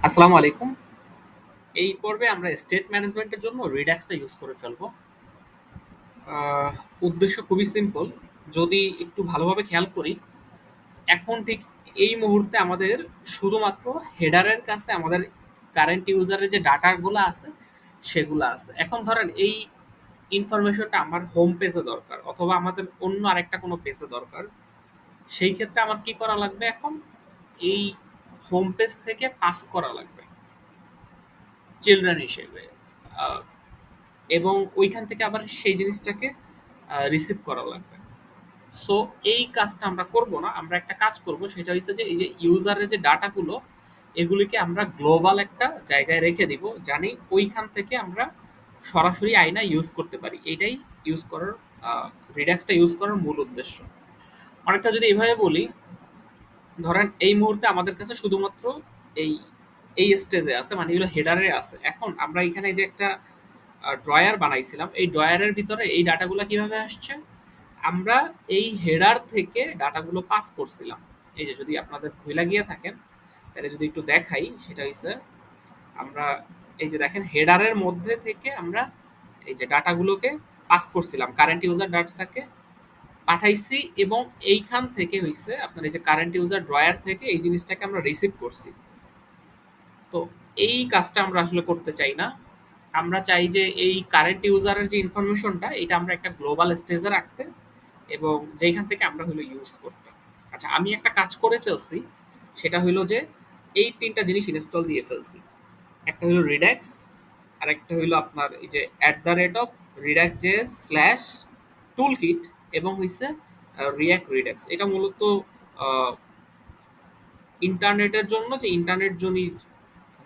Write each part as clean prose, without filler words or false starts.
আসসালামু আলাইকুম। এই পর্বে আমরা স্টেট ম্যানেজমেন্টের জন্য রিডাক্সটা ইউজ করে ফেলবো। আহ, উদ্দেশ্য খুবই সিম্পল। যদি একটু ভালোভাবে খেয়াল করি, এখন ঠিক এই মুহূর্তে আমাদের শুধুমাত্র হেডারের কাছে আমাদের কারেন্ট ইউজারের যে ডাটাগুলো আছে সেগুলো আছে। এখন ধরেন এই ইনফরমেশনটা আমার হোম পেজে দরকার অথবা আমাদের অন্য আরেকটা কোনো পেজে দরকার। সেই ক্ষেত্রে আমার কি করা লাগবে? এখন এই হোম পেজ থেকে পাস করা লাগবে চিলড্রেন হিসেবে, আহ, এবং ওইখান থেকে আবার সেই জিনিসটাকে রিসিভ করা লাগবে। সো এই কাজটা আমরা করব না, আমরা একটা কাজ করব, সেটা হচ্ছে যে এই যে ইউজারের যে ডাটাগুলো এগুলিকে আমরা গ্লোবাল একটা জায়গায় রেখে দিব, জানি ওইখান থেকে আমরা সরাসরি আয়না ইউজ করতে পারি। এটাই ইউজ করার, রিডাক্সটা ইউজ করার মূল উদ্দেশ্য। অনেকটা যদি এইভাবে বলি, ধরেন এই মুহূর্তে আমাদের কাছে শুধুমাত্র এই এই স্টেজে আছে, মানে এগুলো হেডারে আছে। এখন আমরা এখানে যে একটা ড্রয়ার বানাইছিলাম, এই ড্রয়ারের ভিতরে এই ডাটাগুলো কিভাবে আসছে? আমরা এই হেডার থেকে ডাটাগুলো পাস করছিলাম। এই যে যদি আপনাদের ভুলে গিয়ে থাকেন তাহলে যদি একটু দেখাই, সেটা হচ্ছে আমরা এই যে দেখেন হেডারের মধ্যে থেকে আমরা এই যে ডাটাগুলোকে পাস করছিলাম, কারেন্ট ইউজার ডাটাটাকে পাঠাইছি, এবং এইখান থেকে হইছে আপনার এই যে কারেন্ট ইউজার ড্রয়ার থেকে এই জিনিসটাকে আমরা রিসিভ করছি। তো এই কাজটা আমরা আসলে করতে চাই না। আমরা চাই যে এই কারেন্ট ইউজারের যে ইনফরমেশনটা এটা আমরা একটা গ্লোবাল স্টেজে রাখতে, এবং যেখান থেকে আমরা হলো ইউজ করতে। আচ্ছা, আমি একটা কাজ করে ফেলছি, সেটা হলো যে এই তিনটা জিনিস ইনস্টল দিয়ে ফেলছি। একটা হলো রিডাক্স, আর একটা হলো আপনার এই যে @ of Redux J slash tool kit, এবং হইছে রিয়াক্ট রিডাক্স। এটা মূলত ইন্টারনেটের জন্য, যে ইন্টারনেট যদি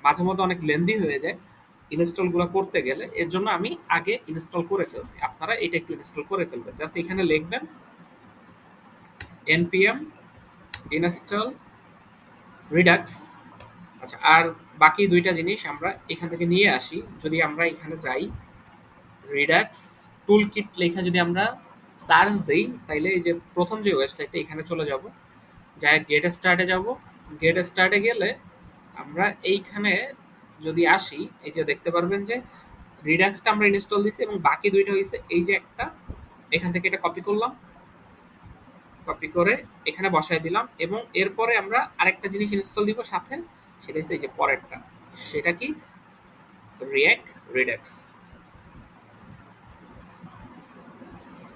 মাঝে মধ্যে অনেক লেন্দি হয়ে যায় ইনস্টলগুলো করতে গেলে, এর জন্য আমি আগে ইনস্টল করে ফেলছি। আপনারা এটা একটু ইনস্টল করে ফেলবেন। জাস্ট এখানে লিখবেন npm ইনস্টল রিডাক্স। আচ্ছা, আর বাকি দুইটা জিনিস আমরা এখান থেকে নিয়ে আসি। যদি আমরা এখানে যাই, রিডাক্স টুল কিট লেখা যদি আমরা সার্চ দেই, তাইলে এই যে প্রথম যে ওয়েবসাইটটা এখানে চলে যাব, যাই গেট স্টার্টে যাব। গেট স্টার্টে গেলে আমরা এইখানে যদি আসি, এই যে দেখতে পারবেন যে রিডাক্সটা আমরা ইনস্টল দিছি, এবং বাকি দুইটা হয়েছে এই যে একটা, এখান থেকে এটা কপি করলাম, কপি করে এখানে বসায় দিলাম, এবং এরপরে আমরা আরেকটা জিনিস ইনস্টল দিব সাথে, সেটা হচ্ছে এই যে পরেরটা। সেটা কি? React Redux.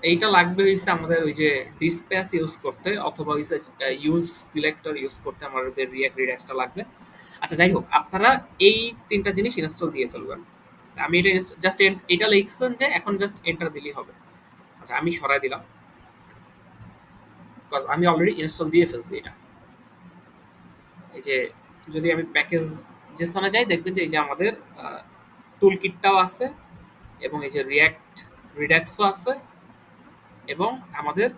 এইটা লাগবে হইছে আমাদের ওই যে ডিসপ্যাচ ইউজ করতে, অথবা হইছে ইউজ সিলেক্টর ইউজ করতে আমাদের রিয়াক্ট রিডাক্সটা লাগবে। আচ্ছা, যাই হোক, আপনারা এই তিনটা জিনিস ইনস্টল দিয়ে ফেলবেন। আমি এটা জাস্ট এটা লিখছেন যে এখন জাস্ট এন্টার দিলেই হবে। আচ্ছা, আমি সরাই দিলাম, বিকজ আমি অলরেডি ইনস্টল দিয়ে ফেলছি এটা। এই যে যদি আমি প্যাকেজ জেসনে যাই, দেখবেন যে এই যে আমাদের টুল কিটটাও আছে, এবং এই যে রিয়াক্ট রিডাক্সও আছে, এবং আমাদের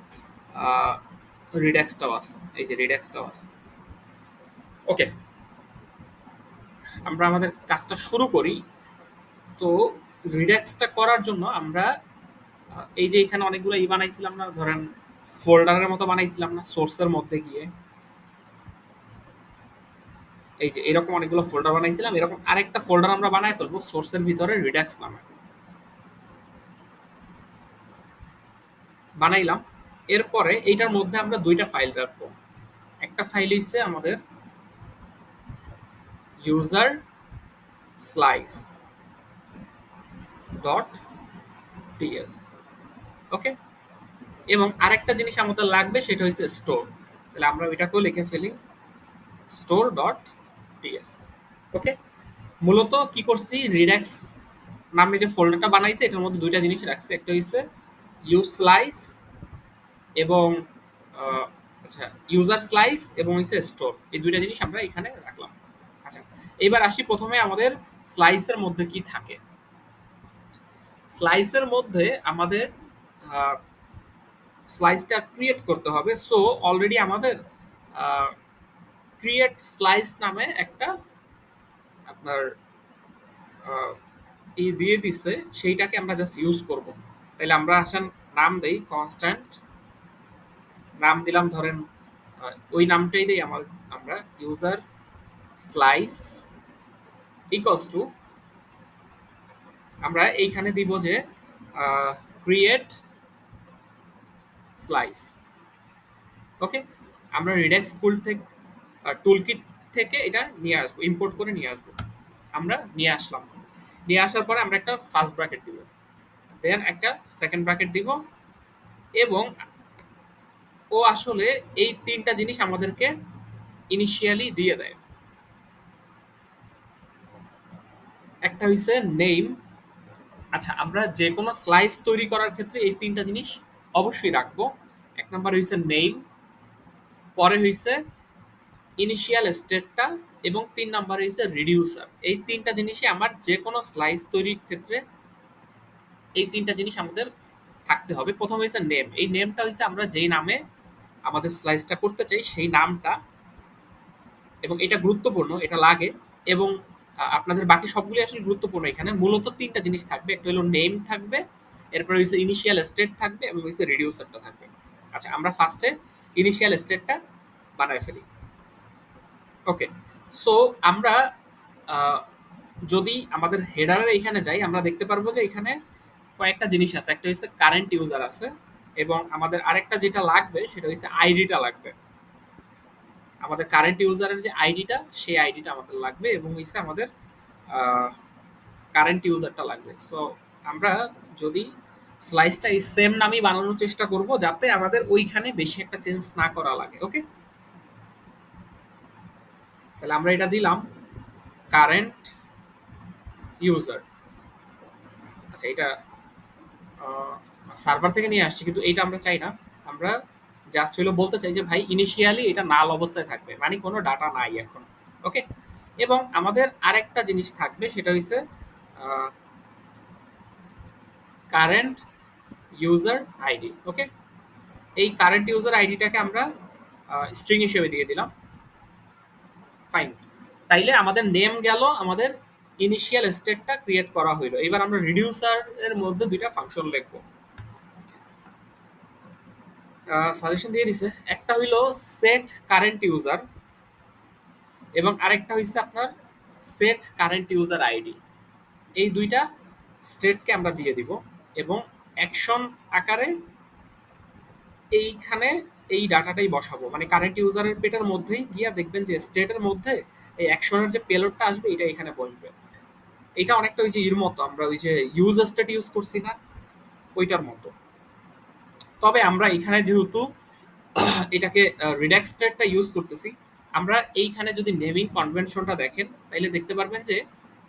রিডাক্সটাও আছে। এই যে রিডাক্সটাও আছে। ওকে, আমরা আমাদের কাজটা শুরু করি। তো রিডাক্সটা করার জন্য আমরা এই যে এখানে অনেকগুলো বানাইছিলাম না, ধরেন ফোল্ডারের মতো বানাইছিলাম না সোর্সের মধ্যে গিয়ে, এই যে এরকম অনেকগুলো ফোল্ডার বানাইছিলাম, এরকম আরেকটা ফোল্ডার আমরা বানায় ফেলবো সোর্সের ভিতরে রিডাক্স নামে, বানাইলাম। এরপরে এইটার মধ্যে আমরা দুইটা ফাইল রাখবো। একটা ফাইল হচ্ছে আমাদের ইউজার স্লাইস ডট টিএস। ওকে, এবং আরেকটা জিনিস আমাদের লাগবে, সেটা হচ্ছে স্টোর। তাহলে আমরা ওইটাকেও লিখে ফেলি, স্টোর ডট টিএস। ওকে, মূলত কি করছি, রিডাক্স নামে যে ফোল্ডারটা বানাইছে এটার মধ্যে দুইটা জিনিস রাখছে। একটা হচ্ছে ইউজ স্লাইস, এবং আচ্ছা, ইউজার স্লাইস এবং হচ্ছে স্টোর, এই দুইটা জিনিস আমরা এখানে রাখলাম। আচ্ছা, এবার আসি প্রথমে আমাদের স্লাইসের মধ্যে কি থাকে। স্লাইসের মধ্যে আমাদের স্লাইসটা ক্রিয়েট করতে হবে। সো অলরেডি আমাদের ক্রিয়েট স্লাইস নামে একটা আপনার দিয়ে দিচ্ছে, সেইটাকে আমরা জাস্ট ইউজ করব। তাহলে আমরা আসেন নাম দেই কনস্ট্যান্ট, নাম দিলাম ধরেন ওই নামটাই দেই আমরা ইউজার স্লাইস ইকুয়ালস টু আমরা এইখানে দিব যে ক্রিয়েট স্লাইস। ওকে, আমরা রিডাক্স টুলকিট থেকে এটা নিয়ে আসবো, ইম্পোর্ট করে নিয়ে আসবো। আমরা নিয়ে আসলাম, নিয়ে আসার পরে আমরা একটা ফার্স্ট ব্র্যাকেট দিব, দেন একটা সেকেন্ড ব্র্যাকেট দিব, এবং ও আসলে এই তিনটা জিনিস আমাদেরকে ইনিশিয়ালি দিয়ে দেয়। একটা হইছে নেম। আচ্ছা, আমরা যে কোনো স্লাইস তৈরি করার ক্ষেত্রে এই তিনটা জিনিস অবশ্যই রাখবো। এক নাম্বার হইছে নেম, পরে হইছে ইনিশিয়াল স্টেটটা, এবং তিন নাম্বার হইছে রিডিউসার। এই তিনটা জিনিসই আমার যে কোনো স্লাইস তৈরির ক্ষেত্রে এই তিনটা জিনিস আমাদের থাকতে হবে। প্রথম হইছে নেম। এই নেমটা হইছে আমরা যেই নামে আমাদের স্লাইসটা করতে চাই সেই নামটা, এবং এটা গুরুত্বপূর্ণ, এটা লাগে। এবং আপনাদের বাকি সবগুলি আসলে গুরুত্বপূর্ণ। এখানে মূলত তিনটা জিনিস থাকবে, একটা হলো নেম থাকবে, এরপরে হচ্ছে ইনিশিয়াল স্টেট থাকবে, এবং হচ্ছে রিডিউসারটা থাকবে। আচ্ছা, আমরা ফার্স্টে ইনিশিয়াল স্টেটটা বানায় ফেলি। ওকে, সো আমরা যদি আমাদের হেডারের এখানে যাই, আমরা দেখতে পারবো যে এখানে কয়েকটা জিনিস আছে। একটা হচ্ছে কারেন্ট ইউজার আছে, এবং আমাদের আরেকটা যেটা লাগবে সেটা হচ্ছে আইডিটা লাগবে। আমাদের কারেন্ট ইউজারের যে আইডিটা, সেই আইডিটা আমাদের লাগবে, এবং হচ্ছে আমাদের কারেন্ট ইউজারটা লাগবে। সো আমরা যদি স্লাইসটা এই সেম নামেই বানানোর চেষ্টা করব, যাতে আমাদের ওইখানে বেশি একটা চেঞ্জ না করা লাগে। ওকে, তাহলে আমরা এটা দিলাম কারেন্ট ইউজার। আচ্ছা, এটা সার্ভার থেকে নিয়ে আসছি, কিন্তু এটা আমরা চাই না। আমরা জাস্ট হলো বলতে চাই যে ভাই ইনিশিয়ালি এটা নাল অবস্থায় থাকবে, মানে কোনো ডাটা নাই এখন। ওকে, এবং আমাদের আরেকটা জিনিস থাকবে, সেটা হচ্ছে কারেন্ট ইউজার আইডি। ওকে, এই কারেন্ট ইউজার আইডিটাকে আমরা স্ট্রিং হিসেবে দিয়ে দিলাম। ফাইন, তাইলে আমাদের নেম গেল, আমাদের ইনিশিয়াল স্টেটটা ক্রিয়েট করা হইলো। এবার আমরা রিডিউসার এর মধ্যে দুইটা ফাংশন লিখবো। সাজেশন দিয়ে দিছে, একটা হইলো সেট কারেন্ট ইউজার, এবং আরেকটা হইছে আপনার সেট কারেন্ট ইউজার আইডি। এই দুইটা স্টেটকে আমরা দিয়ে দিব, এবং অ্যাকশন আকারে এইখানে এই ডাটাটাই বসাবো। মানে কারেন্ট ইউজারের পেটের মধ্যেই গিয়া দেখবেন যে স্টেটের মধ্যে এই অ্যাকশনের যে পেলোডটা আসবে এটা এখানে বসবে। এটা অনেকটা ওই যে এর মতো, আমরা ওই যে ইউজ স্টেট ইউজ করছি না, ওইটার মতো। তবে আমরা এখানে যেহেতু এটাকে রিডাক্স স্টেটটা ইউজ করতেছি, আমরা এইখানে যদি নেমিং কনভেনশনটা দেখেন, তাইলে দেখতে পারবেন যে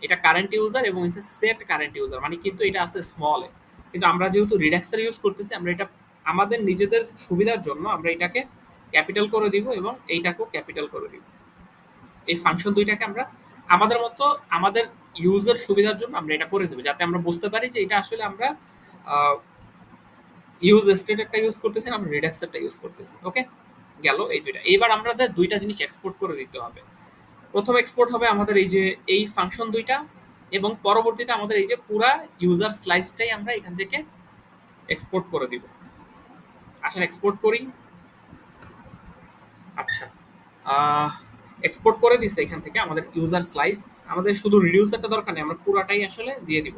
এটা কারেন্ট ইউজার এবং হচ্ছে সেট কারেন্ট ইউজার, মানে কিন্তু এটা আছে স্মলে। কিন্তু আমরা যেহেতু রিডাক্সের ইউজ করতেছি, আমরা এটা আমাদের নিজেদের সুবিধার জন্য আমরা এটাকে ক্যাপিটাল করে দিব, এবং এইটাকেও ক্যাপিটাল করে দিব। এই ফাংশন দুইটাকে আমরা আমাদের মতো, আমাদের ইউজের সুবিধার জন্য আমরা এটা করে দেবো, যাতে আমরা বুঝতে পারি যে এটা আসলে আমরা ইউজ স্টেটেরটা ইউজ করতেছি না, আমরা রিডাক্সেরটা ইউজ করতেছি। ওকে, গেল এই দুইটা। এবার আমাদের দুইটা জিনিস এক্সপোর্ট করে দিতে হবে। প্রথম এক্সপোর্ট হবে আমাদের এই যে এই ফাংশন দুইটা, এবং পরবর্তীতে আমাদের এই যে পুরা ইউজার স্লাইসটাই আমরা এখান থেকে এক্সপোর্ট করে দিব। আসেন এক্সপোর্ট করি। আচ্ছা, এক্সপোর্ট করে দিচ্ছে এখান থেকে আমাদের ইউজার স্লাইস। আমাদের শুধু রিডিউসারটা দরকার নেই, আমরা পুরাটাই আসলে দিয়ে দিব।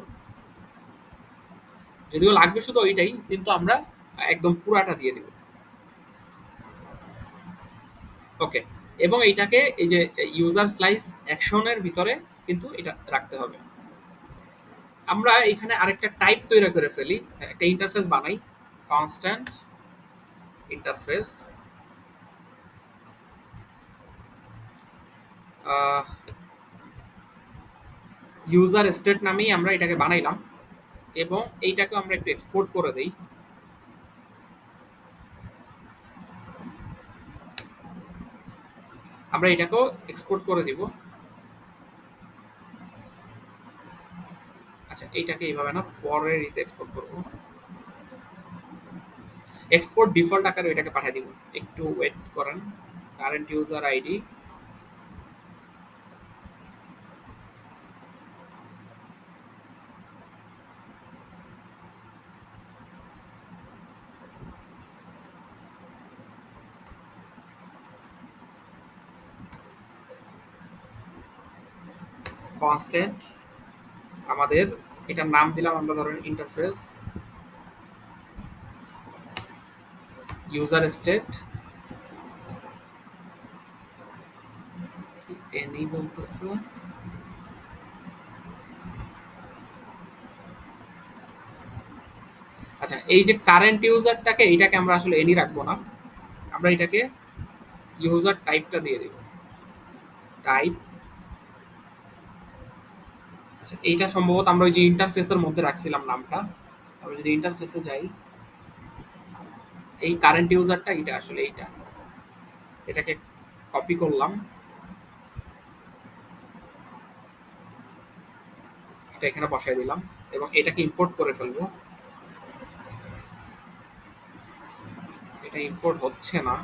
যদিও লাগবে শুধু ওইটাই, কিন্তু আমরা একদম পুরাটা দিয়ে দিব। ওকে, এবং এইটাকে এই যে ইউজার স্লাইস অ্যাকশনের ভিতরে কিন্তু এটা রাখতে হবে। আমরা এখানে আরেকটা টাইপ তৈরি করে ফেলি, একটা ইন্টারফেস বানাই, কনস্ট্যান্ট ইন্টারফেস। ইউজার স্টেট নামেই আমরা এটাকে বানাইলাম, এবং এইটাকে আমরা একটু এক্সপোর্ট করে দেই। আমরা এটাকেও এক্সপোর্ট করে দিব। আচ্ছা, এইটাকে এইভাবে না, পরের ইতে এক্সপোর্ট করব। এক্সপোর্ট ডিফল্ট আকারে এটাকে পাঠিয়ে দিব, একটু ওয়েট করেন। কারেন্ট ইউজার আইডি, কনস্ট্যান্ট আমাদের এটার নাম দিলাম আমরা ধরেন ইন্টারফেস ইউজার স্টেট এনি বলতেছে আচ্ছা এই যে কারেন্ট ইউজারটাকে এটাকে আমরা আসলে এনি রাখবো না আমরা এটাকে ইউজার টাইপটা দিয়ে দেব টাইপ আচ্ছা এইটা সম্ভবত আমরা ওই যে ইন্টারফেসের মধ্যে রাখছিলাম নামটা আমরা যদি ইন্টারফেসে যাই এই কারেন্ট ইউজারটা এটা আসলে এইটা এটাকে কপি করলাম এটা এখানে বসাই দিলাম এবং এটাকে ইম্পোর্ট করে ফেলবো এটা ইম্পোর্ট হচ্ছে না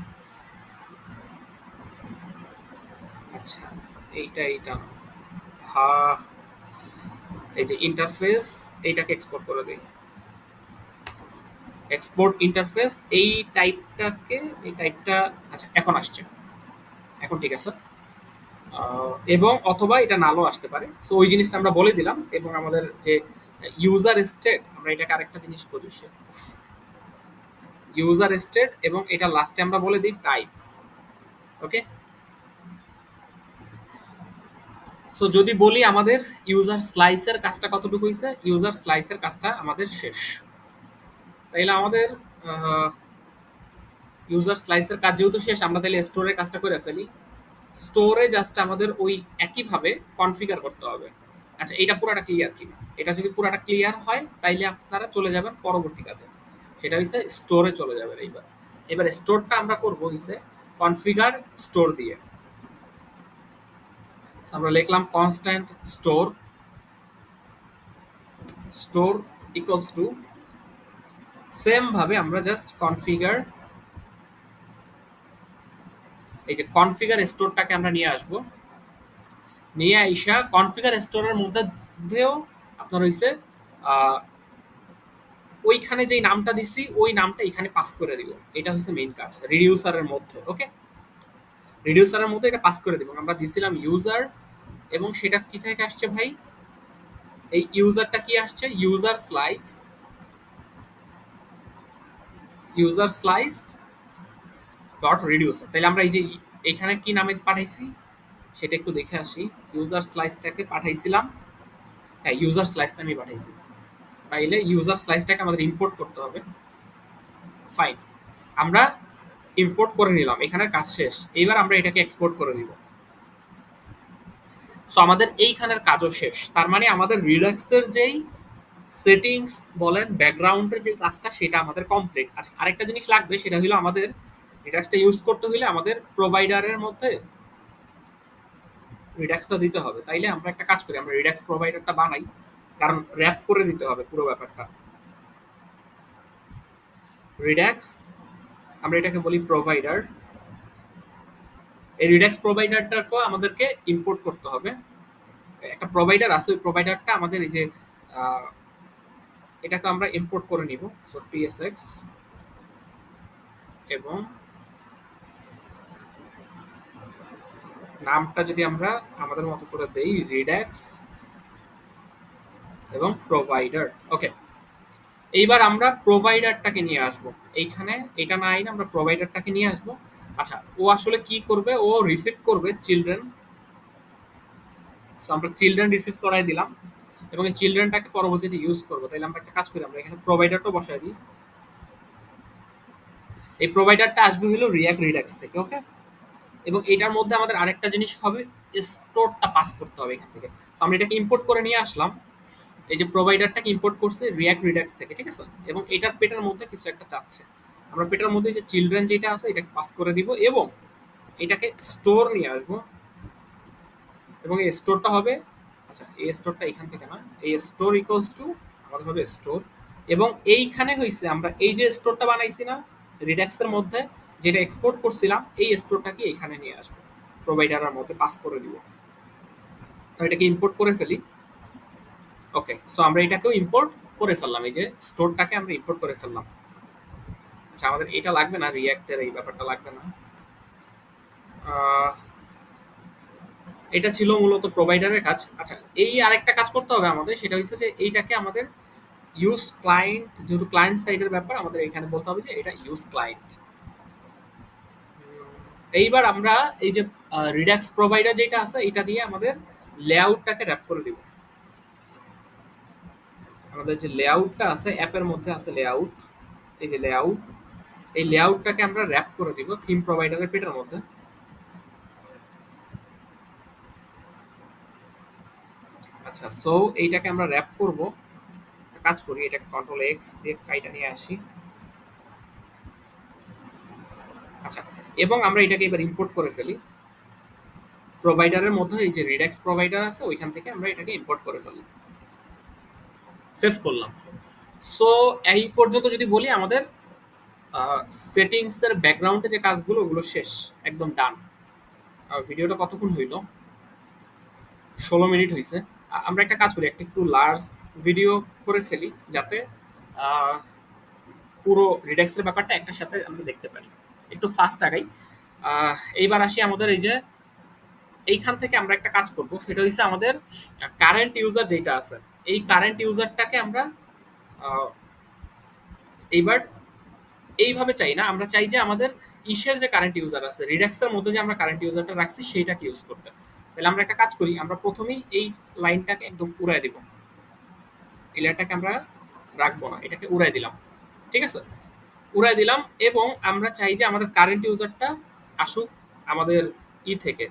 আচ্ছা এইটা হ্যাঁ এই যে ইন্টারফেস এইটাকে এক্সপোর্ট করে দেই এক্সপোর্ট ইন্টারফেস এই টাইপটা আচ্ছা এখন আসছে এখন ঠিক আছে এবং অথবা এটা নালও আসতে পারে সো ওই জিনিসটা আমরা বলে দিলাম এবং আমাদের যে ইউজার স্টেট আমরা এটাকে আরেকটা জিনিস করি ইউজার স্টেট এবং এটা লাস্টে আমরা বলে দিই টাইপ ওকে সো যদি বলি আমাদের ইউজার স্লাইসের কাজটা কতটুকু হয়েছে ইউজার স্লাইসের কাজটা আমাদের শেষ তাইলে আমাদের ইউজার স্লাইসের কাজ যেহেতু শেষ আমরা তাহলে স্টোরের কাজটা করে ফেলি স্টোরে জাস্ট আমাদের ওই একইভাবে কনফিগার করতে হবে আচ্ছা এটা পুরাটা ক্লিয়ার কিনা এটা যদি পুরাটা ক্লিয়ার হয় তাইলে আপনারা চলে যাবেন পরবর্তী কাজে সেটা হচ্ছে স্টোরে চলে যাবেন এবার স্টোরটা আমরা করব হচ্ছে কনফিগার স্টোর দিয়ে আমরা লিখলাম constant store equals to same ভাবে আমরা জাস্ট কনফিগার এই যে কনফিগার স্টোরটাকে আমরা নিয়ে আসব নিয়ে আইসা কনফিগার স্টোরের মধ্যেও আপনার হইছে ওইখানে যেই নামটা দিছি ওই নামটা এখানে পাস করে দিব এটা হচ্ছে মেইন কাজ রিডিউসারের মধ্যে ওকে রিডিউসারের মধ্যে এটা পাস করে দিব আমরা দিছিলাম ইউজার এবং সেটা কি থেকে আসছে ভাই এই ইউজারটা কি আসছে ইউজার স্লাইস ডট রিডিউসার তাহলে আমরা এই যে এখানে কি নামে পাঠাইছি সেটা একটু দেখে আসি ইউজার স্লাইসটাকে পাঠাইছিলাম হ্যাঁ ইউজার স্লাইসটা আমি পাঠাইছি তাইলে ইউজার স্লাইসটাকে আমাদের ইম্পোর্ট করতে হবে ফাইন আমরা ইম্পোর্ট করে নিলাম এখানে কাজ শেষ এইবার আমরা এটাকে এক্সপোর্ট করে দিব সো আমাদের এইখানের কাজও শেষ তার মানে আমাদের রিডাক্সের যেই সেটিংস বলেন ব্যাকগ্রাউন্ডের যে কাজটা সেটা আমাদের কমপ্লিট আচ্ছা আরেকটা জিনিস লাগবে সেটা হলো আমাদের রিডাক্সটা ইউজ করতে হলে আমাদের প্রোভাইডারের মধ্যে রিডাক্সটা দিতে হবে তাইলে আমরা একটা কাজ করি আমরা রিডাক্স প্রোভাইডারটা বানাই কারণ র্যাপ করে দিতে হবে পুরো ব্যাপারটা রিডাক্স আমরা এটাকে বলি প্রোভাইডার এই রিডাক্স প্রোভাইডারটাকেও আমাদেরকে ইম্পোর্ট করতে হবে একটা প্রোভাইডার আছে ওই প্রোভাইডারটা আমাদের এই যে এটাকে আমরা ইম্পোর্ট করে নিব সো psx এবং নামটা যদি আমরা আমাদের মতো করে দেই রিডাক্স এবং প্রোভাইডার ওকে এইবার আমরা প্রোভাইডারটাকে নিয়ে আসব এইখানে এটা না আইন আমরা প্রোভাইডারটাকে নিয়ে আসব আচ্ছা ও আসলে কি করবে ও রিসিভ করবে চিলড্রেন সো আমরা চিলড্রেন রিসিভ করাই দিলাম এবং এই চিলড্রেনটাকে পরবর্তীতে ইউজ করবো তাহলে আমরা একটা কাজ করি আমরা এখানে প্রোভাইডারটা বসাই দিই এই প্রোভাইডারটা আসবে হলো রিয়াক্ট রিডাক্স থেকে ওকে এবং এটার মধ্যে আমাদের আরেকটা জিনিস হবে স্টোরটা পাস করতে হবে এখান থেকে তো আমরা এটাকে ইম্পোর্ট করে নিয়ে আসলাম এই যে প্রোভাইডারটাকে ইম্পোর্ট করছে রিয়াক্ট রিডাক্স থেকে ঠিক আছে এবং এটার পেটার মধ্যে কিছু একটা চাচ্ছে আমরা পেটার মধ্যে যে চিলড্রেন যেটা আছে এটাকে পাস করে দিব এবং এটাকে স্টোর নিয়ে আসবো এবং এই স্টোরটা হবে আচ্ছা এই স্টোরটা এখান থেকে না এই স্টোর ইকুয়ালস টু আমাদের হবে স্টোর এবং এইখানে হইছে আমরা এই যে স্টোরটা বানাইছি না রিডাক্সের মধ্যে যেটা এক্সপোর্ট করছিলাম এই স্টোরটাকে এখানে নিয়ে আসবো প্রোভাইডারের মধ্যে পাস করে দিব তো এটাকে ইম্পোর্ট করে ফেলি ওকে সো আমরা এটাকেও ইম্পোর্ট করে ফেললাম এই যে স্টোরটাকে আমরা ইম্পোর্ট করে ফেললাম আচ্ছা আমাদের এটা লাগবে না রিঅ্যাক্টের এই ব্যাপারটা লাগবে না এটা ছিল মূলত প্রোভাইডারের কাজ। আচ্ছা, এই আরেকটা কাজ করতে হবে আমাদের, সেটা হচ্ছে যে এইটাকে আমাদের ইউজ ক্লায়েন্ট, যেহেতু ক্লায়েন্ট সাইডের ব্যাপার, আমাদের এখানে বলতে হবে যে এটা ইউজ ক্লায়েন্ট। এইবার আমরা এই যে রিডাক্স প্রোভাইডার যেটা আছে এটা দিয়ে আমাদের লেআউটটাকে র্যাপ করে দিব। আমাদের যে লেআউটটা আছে অ্যাপের মধ্যে আছে লেআউট, এই যে লেআউট, এই লেআউটটাকে আমরা র্যাপ করে দিব থিম প্রোভাইডারের পেটের মধ্যে। আচ্ছা, সো এইটাকে আমরা র্যাপ করব। কাজ করি, এটাকে কন্ট্রোল এক্স দিয়ে কাইটা নিয়ে আসি। আচ্ছা, এবং আমরা এটাকে এবার ইম্পোর্ট করে ফেলি প্রোভাইডারের মধ্যে। এই যে রিডাক্স প্রোভাইডার আছে ওইখান থেকে আমরা এটাকে ইম্পোর্ট করে ফেলি। সেভ করলাম। সো এই পর্যন্ত যদি বলি আমাদের সেটিংস এর ব্যাকগ্রাউন্ডে যে কাজগুলো ওগুলো শেষ, একদম ডান। ভিডিওটা কতক্ষণ হইলো? 16 মিনিট হয়েছে। আমরা একটা কাজ করি, একটা একটু লার্জ ভিডিও করে ফেলি যাতে আহ, পুরো রিডাক্সের ব্যাপারটা একটার সাথে আমরা দেখতে পারি। একটু ফাস্ট আগাই। এইবার আসি আমাদের এই যে এইখান থেকে আমরা একটা কাজ করব, সেটা হচ্ছে আমাদের কারেন্ট ইউজার যেটা আছে, এই কারেন্ট ইউজারটাকে আমরা আহ, এইবার এইভাবে চাই না, আমরা চাই যে আমাদের ইসের যে কারেন্ট ইউজার আছে রিডাক্সের মধ্যে যে আমরা কারেন্ট ইউজারটা রাখছি সেইটাকে ইউজ করতে। তাহলে আমরা একটা কাজ করি, আমরা প্রথমেই এই লাইনটাকে একদম উড়াই দিব, এই লাইনটাকে আমরা রাখবো না, এটাকে উড়াই দিলাম। ঠিক আছে, উড়াই দিলাম। এবং আমরা চাই যে আমাদের কারেন্ট ইউজারটা আসুক আমাদের থেকে,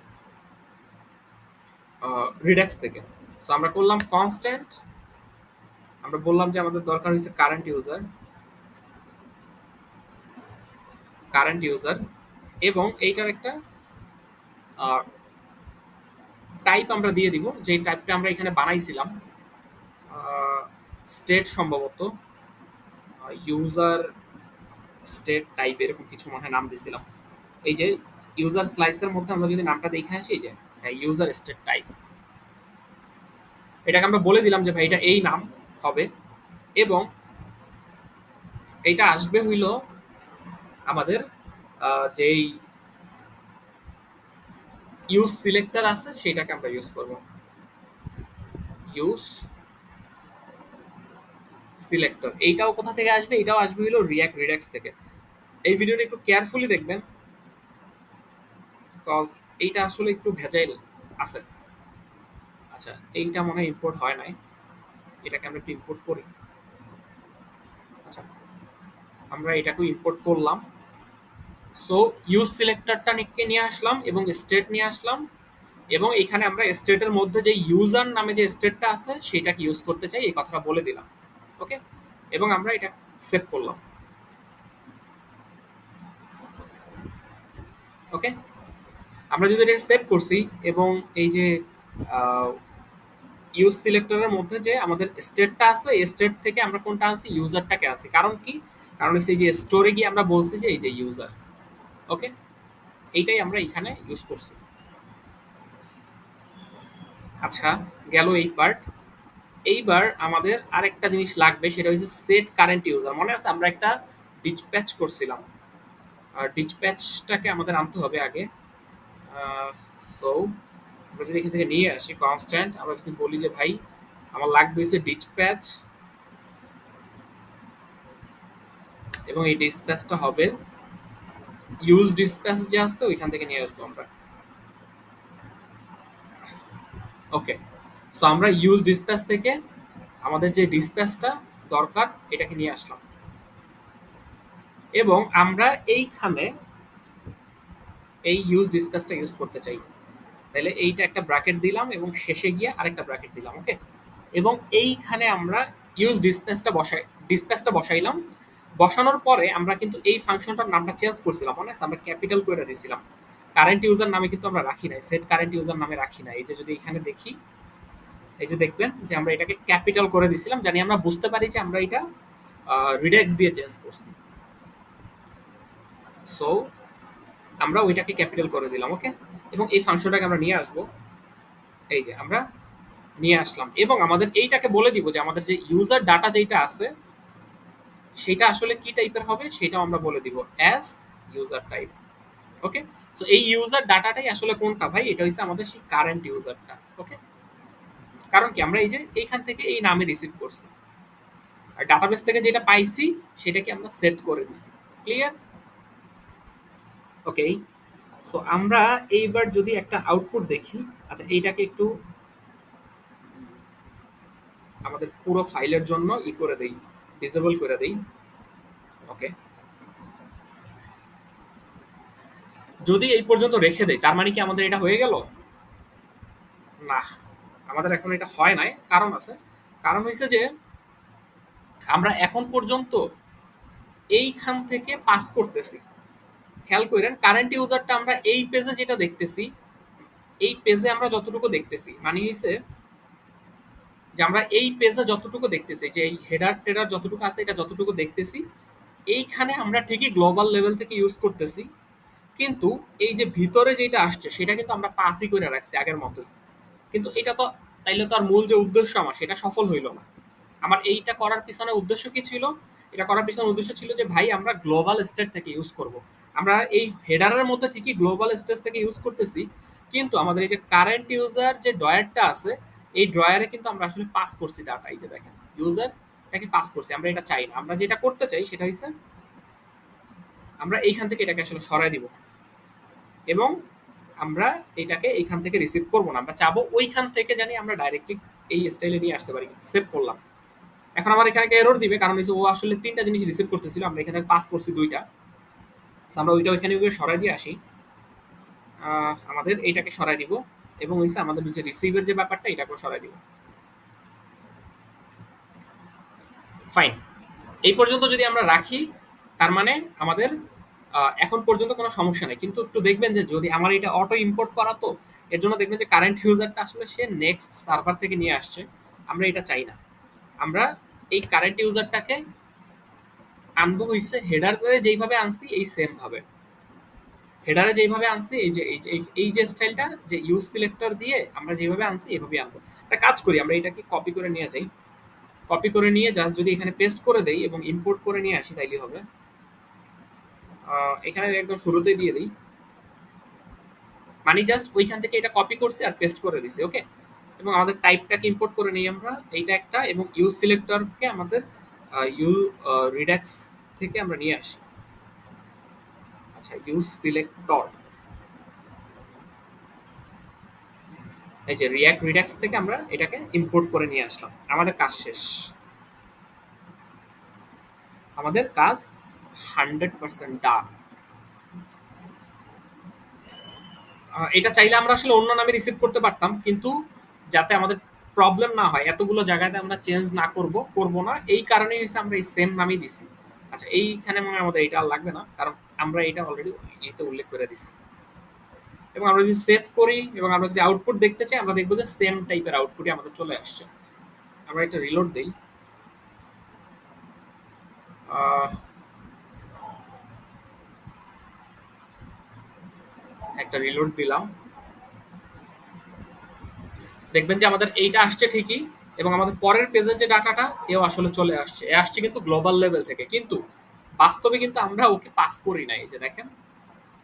রিডাক্স থেকে। সো আমরা করলাম কনস্ট্যান্ট, আমরা বললাম যে আমাদের দরকার হচ্ছে কারেন্ট ইউজার, কারেন্ট ইউজার, এবং এইটার একটা টাইপ আমরা দিয়ে দিব, যে টাইপটা আমরা এখানে বানাইছিলাম স্টেট, সম্ভবত ইউজার স্টেট টাইপ এরকম কিছু মনে হয় নাম দিছিলাম। এই যে ইউজার স্লাইসের মধ্যে আমরা যদি নামটা দেখে আসি, এই যে ইউজার স্টেট টাইপ, এটাকে আমরা বলে দিলাম যে ভাই এটা এই নাম হবে। এবং এইটা আসবে হইল আমাদের যেই ইউজ সিলেক্টর আছে সেটাকে আমরা ইউজ করব, ইউজ সিলেক্টর। এইটাও কোথা থেকে আসবে? এটাও আসবে হলো রিয়াক্ট রিডাক্স থেকে। এই ভিডিওটা একটু কেয়ারফুলি দেখবেন, কজ এইটা আসলে একটু ভেজাইল আছে। আচ্ছা, এইটা মনে হয় ইম্পোর্ট হয় নাই, এটাকে আমরা একটু ইম্পোর্ট করি। আচ্ছা, আমরা এটাকেও ইম্পোর্ট করলাম। সো ইউজ সিলেক্টরটা নিয়ে আসলাম এবং স্টেট নিয়ে আসলাম, এবং এখানে আমরা স্টেটের মধ্যে যে ইউজার নামে যে স্টেটটা আছে সেটাকে ইউজ করতে চাই, এই কথাটা বলে দিলাম। ওকে, এবং আমরা এটা সেভ করলাম। ওকে, আমরা যদি এটা সেভ করছি এবং এই যে ইউজ সিলেক্টরের মধ্যে যে আমাদের স্টেটটা আছে, এই স্টেট থেকে আমরা কোনটা আনছি? ইউজারটাকে আনছি। কারণ কি? কারণ হচ্ছে এই যে স্টোরে গিয়ে আমরা বলছি যে এই যে ইউজার। ওকে, এইটাই আমরা এখানে ইউজ করছি। আচ্ছা, গেল এই পার্ট। এইবার আমাদের আরেকটা জিনিস লাগবে, সেটা হচ্ছে সেট কারেন্ট ইউজার। মনে আছে আমরা একটা ডিসপ্যাচ করছিলাম, আর ডিসপ্যাচটাকে আমাদের আনতে হবে আগে। সো আমরা যদি এখান থেকে নিয়ে আসি কনস্ট্যান্ট, আমরা যদি বলি যে ভাই আমার লাগবে হচ্ছে ডিসপ্যাচ, এবং এই ডিসপ্যাচটা হবে ইউজ ডিসপ্যাচ যে আছে ওইখান থেকে নিয়ে আসবো আমরা। ওকে, সো আমরা ইউজ ডিসপ্যাচ থেকে আমাদের যে ডিসপ্যাচটা দরকার এটাকে নিয়ে আসলাম, এবং আমরা এইখানে এই ইউজ ডিসপ্যাচটা ইউজ করতে চাই। তাহলে এইটা একটা ব্র্যাকেট দিলাম এবং শেষে গিয়ে আরেকটা ব্র্যাকেট দিলাম। ওকে, এবং এইখানে আমরা ইউজ ডিসপ্যাচটা বসাইলাম। বসানোর পরে আমরা কিন্তু এই ফাংশনটার নামটা চেঞ্জ করছিলাম, মনে আছে? আমরা ক্যাপিটাল করে দিয়েছিলাম। কারেন্ট ইউজার নামে কিন্তু আমরা রাখি নাই, সেট কারেন্ট ইউজার নামে রাখি নাই। এই যে যদি এখানে দেখি, এই যে দেখবেন যে আমরা এটাকে ক্যাপিটাল করে দিয়েছিলাম, জানি আমরা বুঝতে পারি যে আমরা এটা রিডাক্স দিয়ে চেঞ্জ করছি। সো আমরা ওইটাকে ক্যাপিটাল করে দিলাম। ওকে, এবং এই ফাংশনটাকে আমরা নিয়ে আসবো, এই যে আমরা নিয়ে আসলাম, এবং আমাদের এইটাকে বলে দিব যে আমাদের যে ইউজার ডাটা যেটা আছে সেটা আসলে কি টাইপের হবে সেটাও আমরা বলে দিব অ্যাজ ইউজার টাইপ। ওকে, সো এই ইউজার ডাটাটাই আসলে কোনটা ভাই, এটা হচ্ছে আমাদের সেই কারেন্ট ইউজারটা। ওকে, কারণ কি আমরা এই যে এইখান থেকে এই নামে রিসিভ করছি, আর ডাটাবেস থেকে যেটা পাইছি সেটাকে আমরা সেট করে দিছি। ক্লিয়ার? ওকে, সো আমরা এইবার যদি একটা আউটপুট দেখি, আচ্ছা এইটাকে একটু আমাদের পুরো ফাইলের জন্য ই করে দেই, ডিসেবল করে দেই। ওকে, যদি এই পর্যন্ত রেখে দেই তার মানে কি আমাদের এটা হয়ে গেল? না, আমাদের এখন এটা হয় নাই, কারণ আছে। কারণ হয়েছে যে আমরা এখন পর্যন্ত এইখান থেকে পাস করতেছি। খেয়াল করেন কারেন্ট ইউজারটা আমরা এই পেজে যেটা দেখতেছি, এই পেজে আমরা যতটুকু দেখতেছি মানে হয়েছে যে আমরা এই পেজে যতটুকু দেখতেছি, যে এই হেডার টেডার যতটুকু আছে এটা যতটুকু দেখতেছি, এইখানে আমরা ঠিকই গ্লোবাল লেভেল থেকে ইউজ করতেছি, কিন্তু এই যে ভিতরে যেটা আসছে সেটা কিন্তু আমরা পাসই করে রাখছি আগের মতোই। কিন্তু এটা তো তাইলে তো আর মূল যে উদ্দেশ্য আমার সেটা সফল হইল না। আমার এইটা করার পিছনে উদ্দেশ্য কি ছিল? এটা করার পিছনে উদ্দেশ্য ছিল যে ভাই আমরা গ্লোবাল স্টেট থেকে ইউজ করব। আমরা এই হেডারের মধ্যে ঠিকই গ্লোবাল স্টেট থেকে ইউজ করতেছি, কিন্তু আমাদের এই যে কারেন্ট ইউজার যে ড্রয়ারটা আছে, এই ড্রয়ারে কিন্তু আমরা আসলে পাস করছি ডাটা। এই যে দেখেন ইউজার এটাকে পাস করছি, আমরা এটা চাই না। আমরা যেটা করতে চাই সেটা হচ্ছে আমরা এইখান থেকে এটাকে আসলে সরাই দিব, এবং আমরা এটাকে এইখান থেকে রিসিভ করব না। আমরা চাবো ওইখান থেকে জানি আমরা ডাইরেক্টলি এই স্টাইলে নিয়ে আসতে পারি। সেভ করলাম। এখন আমার এখানে এরর দিবে, কারণ হচ্ছে ও আসলে ৩টা জিনিস রিসিভ করতেছিল, আমরা এখানে পাস করছি ২টা। সো আমরা ওইটা ওইখানে গিয়ে সরাই দিয়ে আসি। আমাদের এইটাকে সরাই দিব, এবং হচ্ছে আমাদের যে রিসিভের যে ব্যাপারটা এটাকেও সরাই দিব। ফাইন, এই পর্যন্ত যদি আমরা রাখি তার মানে আমাদের এখন পর্যন্ত কোনো সমস্যা নেই। কিন্তু একটু দেখবেন যে যদি আমার এটা অটো ইম্পোর্ট করা, তো এর জন্য দেখবেন যে কারেন্ট ইউজারটা আসলে সে নেক্সট সার্ভার থেকে নিয়ে আসছে। আমরা এটা চাই না। আমরা এই কারেন্ট ইউজারটাকে আনবো হইছে হেডারে যেইভাবে আনছি এই সেম ভাবে। হেডারে যেইভাবে আনছি এই যে এই যে স্টাইলটা যে ইউজ সিলেক্টর দিয়ে আমরা যেভাবে আনছি এভাবে আনবো। একটা কাজ করি, আমরা এটাকে কপি করে নিয়ে যাই। কপি করে নিয়ে জাস্ট যদি এখানে পেস্ট করে দেই এবং ইম্পোর্ট করে নিয়ে আসি তাইলে হবে। এখানে একদম শুরুতেই দিয়ে দিই, মানে জাস্ট ওইখান থেকে এটা কপি করছি আর পেস্ট করে দিছি। ওকে, এবং আমাদের টাইপটাকে ইম্পোর্ট করে নিই আমরা, এইটা একটা, এবং ইউজ সিলেক্টরকে আমাদের ইউ রিডাক্স থেকে আমরা নিয়ে আসি। আচ্ছা, ইউজ সিলেক্টর, এই যে রিয়াক্ট রিডাক্স থেকে আমরা এটাকে ইম্পোর্ট করে নিয়ে আসলাম। আমাদের কাজ শেষ, আমাদের কাজ 100% ডান। এটা চাইলে আমরা আসলে অন্য নামে রিসিভ করতে পারতাম, কিন্তু যাতে আমাদের প্রবলেম না হয়, এতগুলো জায়গাতে আমরা চেঞ্জ না করব না, এই কারণেই হচ্ছে আমরা এই সেম নামই দিছি। আচ্ছা, এইখানে মনে হয় আমাদের এটা আর লাগবে না, কারণ আমরা এটা অলরেডি এতে উল্লেখ করে দিছি। এবং আমরা যদি সেভ করি এবং আমরা যদি আউটপুট দেখতে চাই, আমরা দেখবো যে সেম টাইপের আউটপুটই আমাদের চলে আসছে। আমরা একটা রিলোড দিই। একটা রিলোড দিলাম, দেখবেন যে আমাদের এইটা আসছে ঠিকই, এবং আমাদের পরের পেজের যে ডাটাটা এও আসলে চলে আসছে। এ আসছে কিন্তু গ্লোবাল লেভেল থেকে, কিন্তু বাস্তবে কিন্তু আমরা ওকে পাস করি না। এই যে দেখেন,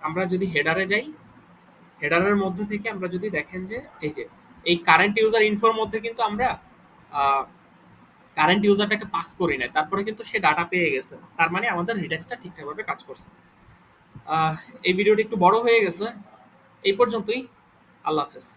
আমরা যদি হেডারে যাই, হেডারের মধ্যে থেকে আমরা যদি দেখেন যে এই যে এই কারেন্ট ইউজার ইনফোর মধ্যে কিন্তু আমরা কারেন্ট ইউজারটাকে পাস করি না, তারপরে কিন্তু সে ডাটা পেয়ে গেছে। তার মানে আমাদের রিডাক্সটা ঠিকঠাকভাবে কাজ করছে। এই ভিডিওটি একটু বড় হয়ে গেছে, এই পর্যন্তই। আল্লাহ হাফেজ।